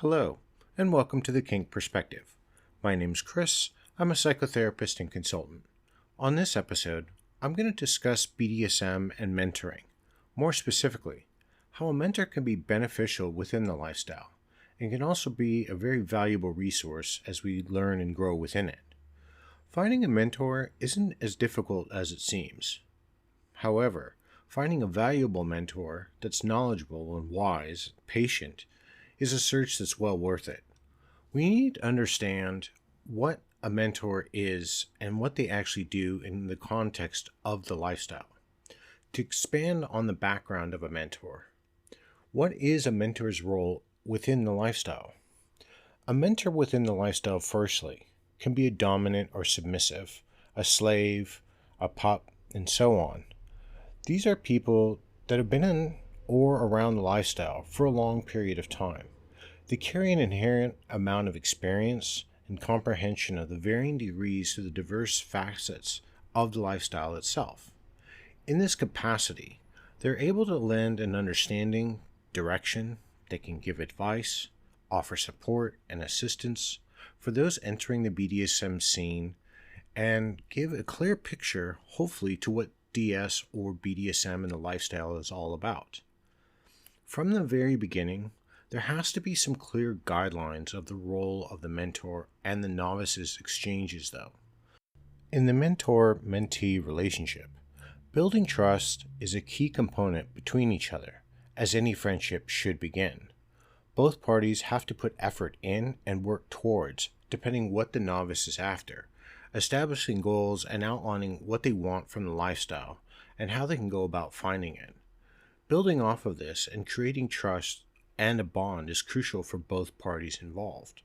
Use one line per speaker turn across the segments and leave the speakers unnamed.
Hello, and welcome to the Kink Perspective. My name's Chris. I'm a psychotherapist and consultant. On this episode, I'm going to discuss BDSM and mentoring. More specifically, how a mentor can be beneficial within the lifestyle and can also be a very valuable resource as we learn and grow within it. Finding a mentor isn't as difficult as it seems. However, finding a valuable mentor that's knowledgeable and wise, patient, is a search that's well worth it. We need to understand what a mentor is and what they actually do in the context of the lifestyle. To expand on the background of a mentor, what is a mentor's role within the lifestyle? A mentor within the lifestyle, firstly, can be a dominant or submissive, a slave, a pup, and so on. These are people that have been in or around the lifestyle for a long period of time. They carry an inherent amount of experience and comprehension of the varying degrees to the diverse facets of the lifestyle itself. In this capacity, they're able to lend an understanding, direction, they can give advice, offer support and assistance for those entering the BDSM scene, and give a clear picture, hopefully, to what DS or BDSM and the lifestyle is all about. From the very beginning, there has to be some clear guidelines of the role of the mentor and the novice's exchanges, though. In the mentor-mentee relationship, building trust is a key component between each other, as any friendship should begin. Both parties have to put effort in and work towards, depending what the novice is after, establishing goals and outlining what they want from the lifestyle and how they can go about finding it. Building off of this and creating trust and a bond is crucial for both parties involved.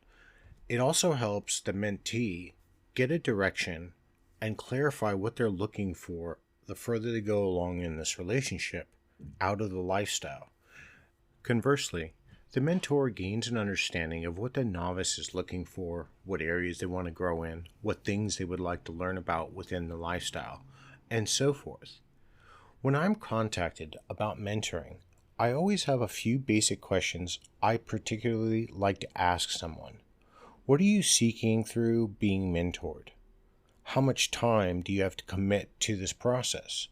It also helps the mentee get a direction and clarify what they're looking for the further they go along in this relationship out of the lifestyle. Conversely, the mentor gains an understanding of what the novice is looking for, what areas they want to grow in, what things they would like to learn about within the lifestyle, and so forth. When I'm contacted about mentoring, I always have a few basic questions I particularly like to ask someone. What are you seeking through being mentored? How much time do you have to commit to this process?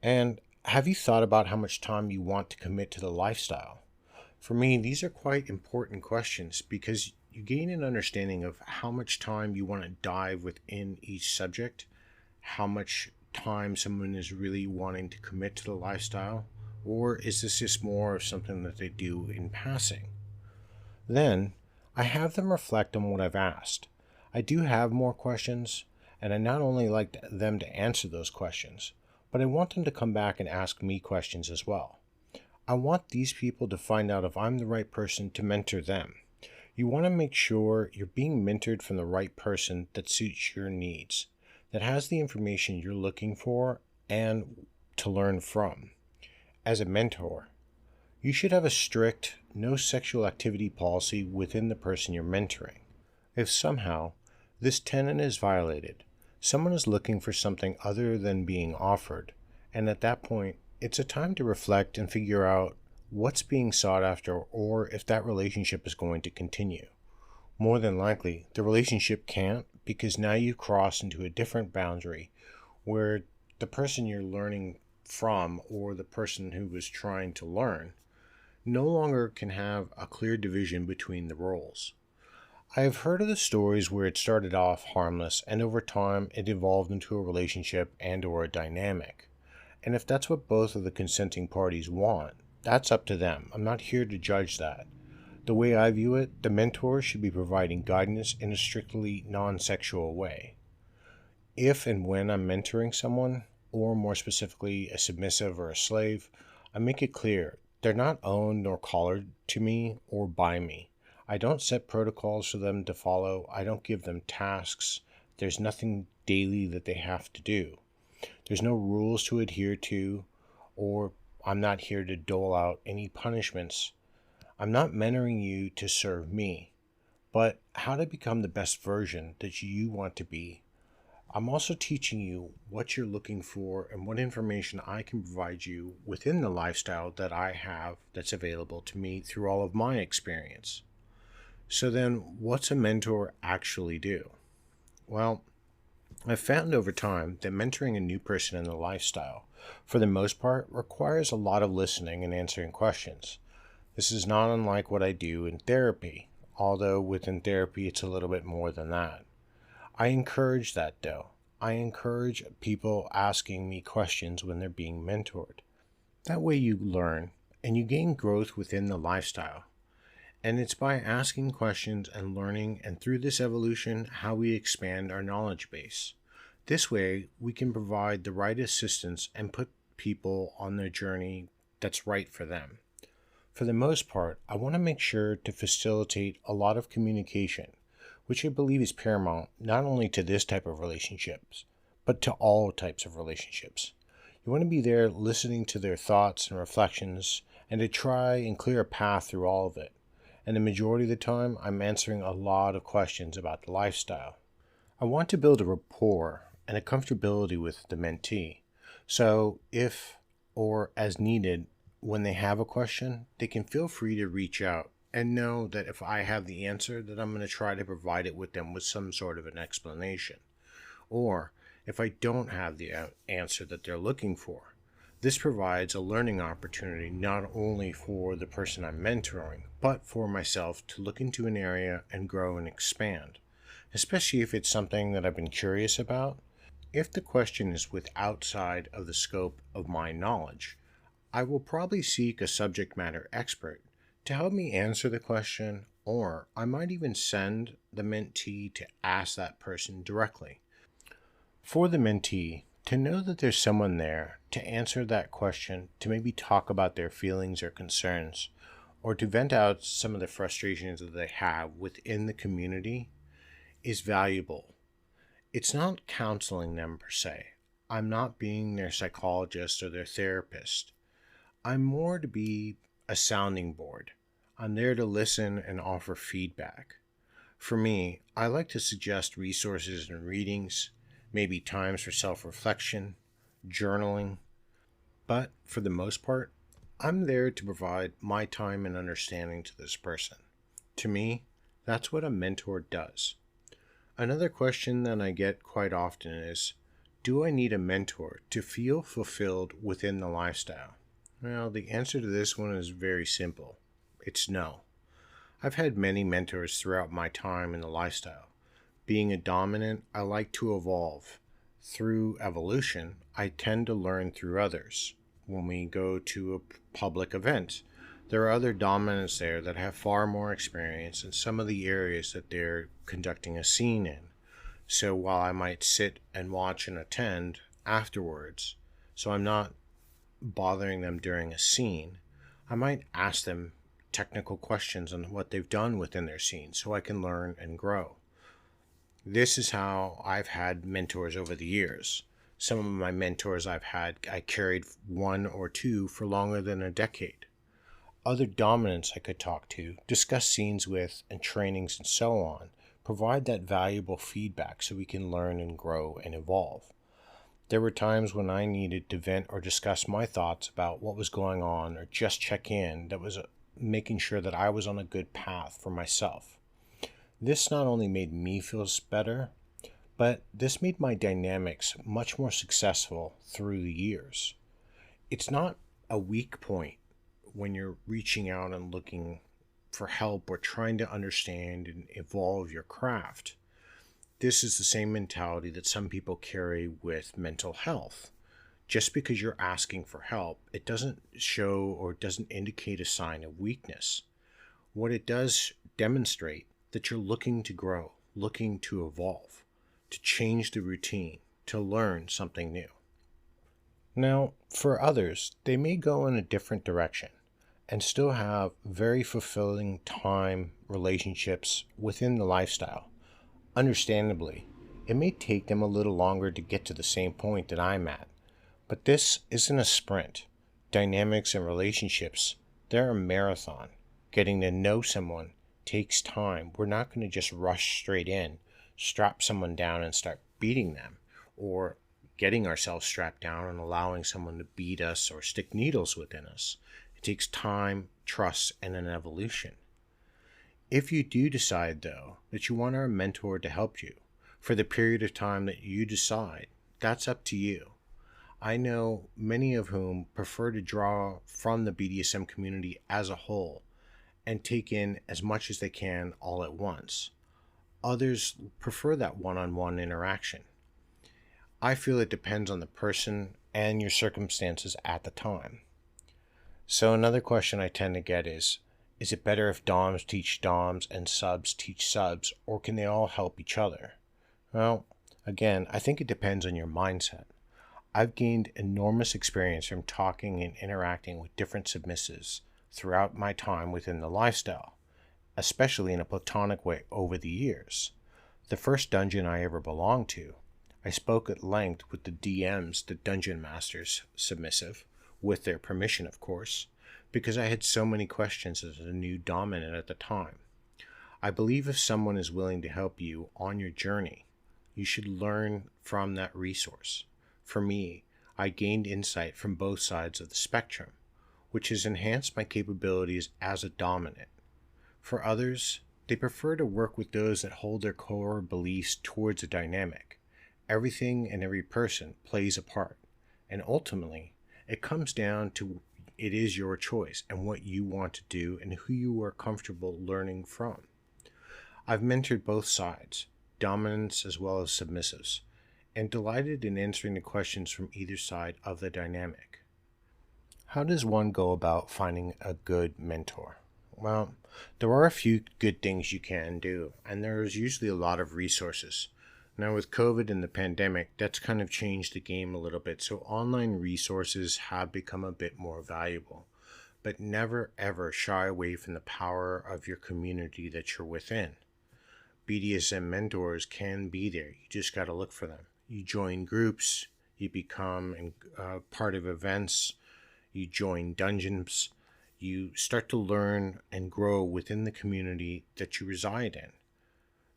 And have you thought about how much time you want to commit to the lifestyle? For me, these are quite important questions because you gain an understanding of how much time you want to dive within each subject, how much time someone is really wanting to commit to the lifestyle, or is this just more of something that they do in passing? Then, I have them reflect on what I've asked. I do have more questions, and I not only like them to answer those questions, but I want them to come back and ask me questions as well. I want these people to find out if I'm the right person to mentor them. You want to make sure you're being mentored from the right person that suits your needs, that has the information you're looking for and to learn from. As a mentor, you should have a strict no sexual activity policy within the person you're mentoring. If somehow this tenet is violated, someone is looking for something other than being offered, and at that point, it's a time to reflect and figure out what's being sought after or if that relationship is going to continue. More than likely, the relationship can't because now you've crossed into a different boundary where the person you're learning from or the person who was trying to learn no longer can have a clear division between the roles. I have heard of the stories where it started off harmless and over time it evolved into a relationship and or a dynamic. And if that's what both of the consenting parties want, that's up to them. I'm not here to judge that. The way I view it, the mentor should be providing guidance in a strictly non-sexual way. If and when I'm mentoring someone, or more specifically a submissive or a slave, I make it clear they're not owned nor collared to me or by me. I don't set protocols for them to follow. I don't give them tasks. There's nothing daily that they have to do. There's no rules to adhere to, or I'm not here to dole out any punishments. I'm not mentoring you to serve me, but how to become the best version that you want to be. I'm also teaching you what you're looking for and what information I can provide you within the lifestyle that I have that's available to me through all of my experience. So then, what's a mentor actually do? Well, I've found over time that mentoring a new person in the lifestyle, for the most part, requires a lot of listening and answering questions. This is not unlike what I do in therapy, although within therapy it's a little bit more than that. I encourage that though. I encourage people asking me questions when they're being mentored. That way you learn and you gain growth within the lifestyle. And it's by asking questions and learning, and through this evolution, how we expand our knowledge base. This way, we can provide the right assistance and put people on their journey that's right for them. For the most part, I want to make sure to facilitate a lot of communication, which I believe is paramount not only to this type of relationships, but to all types of relationships. You want to be there listening to their thoughts and reflections and to try and clear a path through all of it. And the majority of the time, I'm answering a lot of questions about the lifestyle. I want to build a rapport and a comfortability with the mentee. So if or as needed, when they have a question, they can feel free to reach out and know that if I have the answer, that I'm going to try to provide it with them with some sort of an explanation. Or if I don't have the answer that they're looking for, this provides a learning opportunity not only for the person I'm mentoring, but for myself to look into an area and grow and expand, especially if it's something that I've been curious about. If the question is outside of the scope of my knowledge, I will probably seek a subject matter expert to help me answer the question, or I might even send the mentee to ask that person directly. For the mentee, to know that there's someone there to answer that question, to maybe talk about their feelings or concerns, or to vent out some of the frustrations that they have within the community, is valuable. It's not counseling them per se. I'm not being their psychologist or their therapist. I'm more to be a sounding board. I'm there to listen and offer feedback. For me, I like to suggest resources and readings, maybe times for self-reflection, journaling, but for the most part, I'm there to provide my time and understanding to this person. To me, that's what a mentor does. Another question that I get quite often is, do I need a mentor to feel fulfilled within the lifestyle? Well, the answer to this one is very simple. It's no. I've had many mentors throughout my time in the lifestyle. Being a dominant, I like to evolve. Through evolution, I tend to learn through others. When we go to a public event, there are other dominants there that have far more experience in some of the areas that they're conducting a scene in. So while I might sit and watch and attend afterwards, so I'm not bothering them during a scene, I might ask them technical questions on what they've done within their scene so I can learn and grow. This is how I've had mentors over the years. Some of my mentors I carried one or two for longer than a decade. Other dominants I could talk to, discuss scenes with, and trainings and so on, provide that valuable feedback so we can learn and grow and evolve. There were times when I needed to vent or discuss my thoughts about what was going on or just check in, that was making sure that I was on a good path for myself. This not only made me feel better, but this made my dynamics much more successful through the years. It's not a weak point when you're reaching out and looking for help or trying to understand and evolve your craft. This is the same mentality that some people carry with mental health. Just because you're asking for help, it doesn't show or doesn't indicate a sign of weakness. What it does demonstrate that you're looking to grow, looking to evolve, to change the routine, to learn something new. Now, for others, they may go in a different direction and still have very fulfilling time relationships within the lifestyle. Understandably, it may take them a little longer to get to the same point that I'm at, but this isn't a sprint. Dynamics and relationships, they're a marathon. Getting to know someone takes time. We're not going to just rush straight in, strap someone down and start beating them, or getting ourselves strapped down and allowing someone to beat us or stick needles within us. It takes time, trust, and an evolution. If you do decide, though, that you want a mentor to help you for the period of time that you decide, that's up to you. I know many of whom prefer to draw from the BDSM community as a whole and take in as much as they can all at once. Others prefer that one on one interaction. I feel it depends on the person and your circumstances at the time. So, another question I tend to get is it better if DOMs teach DOMs and subs teach subs, or can they all help each other? Well, again, I think it depends on your mindset. I've gained enormous experience from talking and interacting with different submissives throughout my time within the lifestyle, especially in a platonic way over the years. The first dungeon I ever belonged to, I spoke at length with the DMs, the dungeon masters submissive, with their permission, of course, because I had so many questions as a new dominant at the time. I believe if someone is willing to help you on your journey, you should learn from that resource. For me, I gained insight from both sides of the spectrum, which has enhanced my capabilities as a dominant. For others, they prefer to work with those that hold their core beliefs towards a dynamic. Everything and every person plays a part, and ultimately, it comes down to it is your choice and what you want to do and who you are comfortable learning from. I've mentored both sides, dominants as well as submissives, and delighted in answering the questions from either side of the dynamic. How does one go about finding a good mentor? Well, there are a few good things you can do, and there's usually a lot of resources. Now, with COVID and the pandemic, that's kind of changed the game a little bit, so online resources have become a bit more valuable. But never ever shy away from the power of your community that you're within. BDSM mentors can be there, you just got to look for them. You join groups, you become part of events, you join dungeons, you start to learn and grow within the community that you reside in.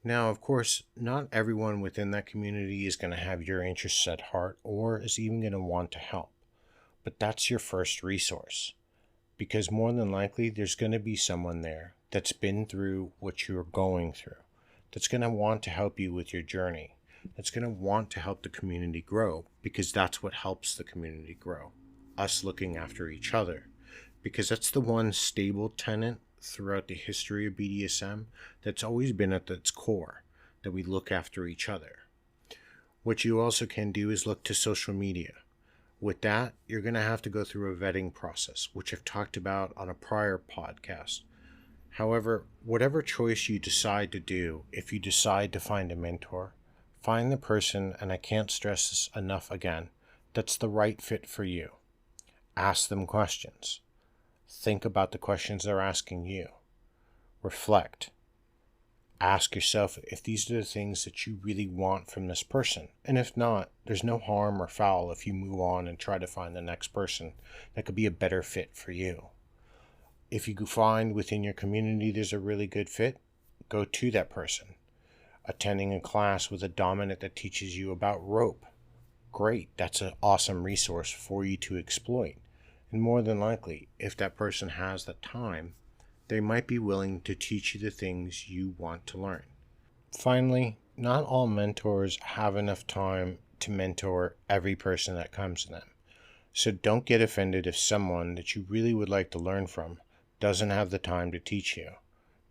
Now, of course, not everyone within that community is going to have your interests at heart or is even going to want to help. But that's your first resource, because more than likely there's going to be someone there that's been through what you're going through, that's going to want to help you with your journey, that's going to want to help the community grow, because that's what helps the community grow, us looking after each other, because that's the one stable tenet throughout the history of BDSM that's always been at its core, that we look after each other. What you also can do is look to social media. With that, you're going to have to go through a vetting process, which I've talked about on a prior podcast. However, whatever choice you decide to do, if you decide to find a mentor, find the person, and I can't stress this enough again, that's the right fit for you. Ask them questions. Think about the questions they're asking you. Reflect. Ask yourself if these are the things that you really want from this person. And if not, there's no harm or foul if you move on and try to find the next person that could be a better fit for you. If you find within your community there's a really good fit, go to that person. Attending a class with a dominant that teaches you about rope. Great, that's an awesome resource for you to exploit. And more than likely, if that person has the time, they might be willing to teach you the things you want to learn. Finally, not all mentors have enough time to mentor every person that comes to them. So don't get offended if someone that you really would like to learn from doesn't have the time to teach you.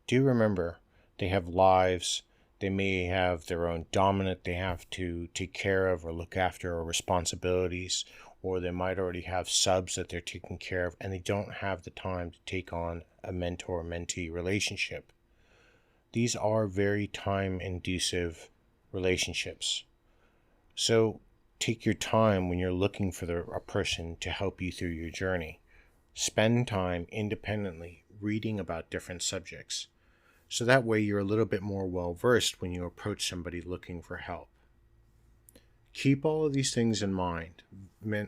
Do remember, they have lives, they may have their own dominant they have to take care of or look after, or responsibilities, or they might already have subs that they're taking care of, and they don't have the time to take on a mentor-mentee relationship. These are very time-inducive relationships. So take your time when you're looking for a person to help you through your journey. Spend time independently reading about different subjects, so that way you're a little bit more well-versed when you approach somebody looking for help. Keep all of these things in mind.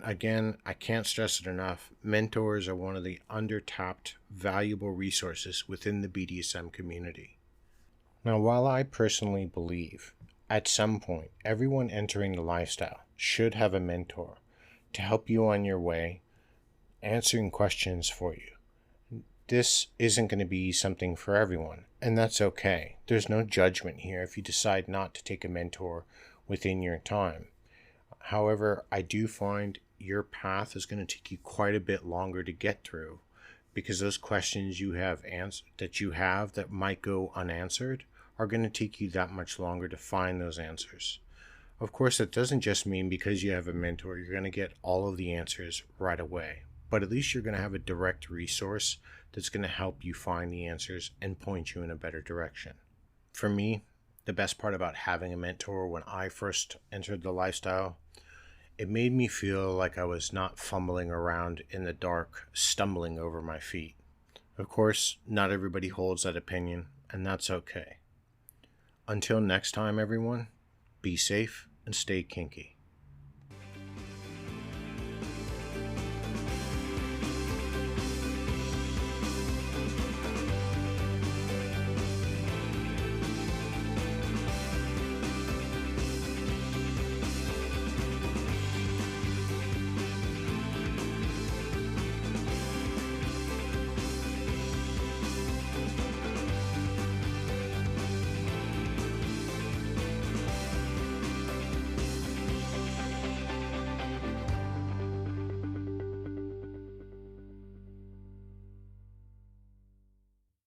Again, I can't stress it enough. Mentors are one of the undertapped, valuable resources within the BDSM community. Now, while I personally believe at some point everyone entering the lifestyle should have a mentor to help you on your way, answering questions for you, This isn't going to be something for everyone, and that's okay. There's no judgment here if you decide not to take a mentor within your time. However, I do find your path is going to take you quite a bit longer to get through, because those questions you have that might go unanswered are going to take you that much longer to find those answers. Of course, that doesn't just mean because you have a mentor, you're going to get all of the answers right away, but at least you're going to have a direct resource that's going to help you find the answers and point you in a better direction. For me, the best part about having a mentor when I first entered the lifestyle, it made me feel like I was not fumbling around in the dark, stumbling over my feet. Of course, not everybody holds that opinion, and that's okay. Until next time, everyone, be safe and stay kinky.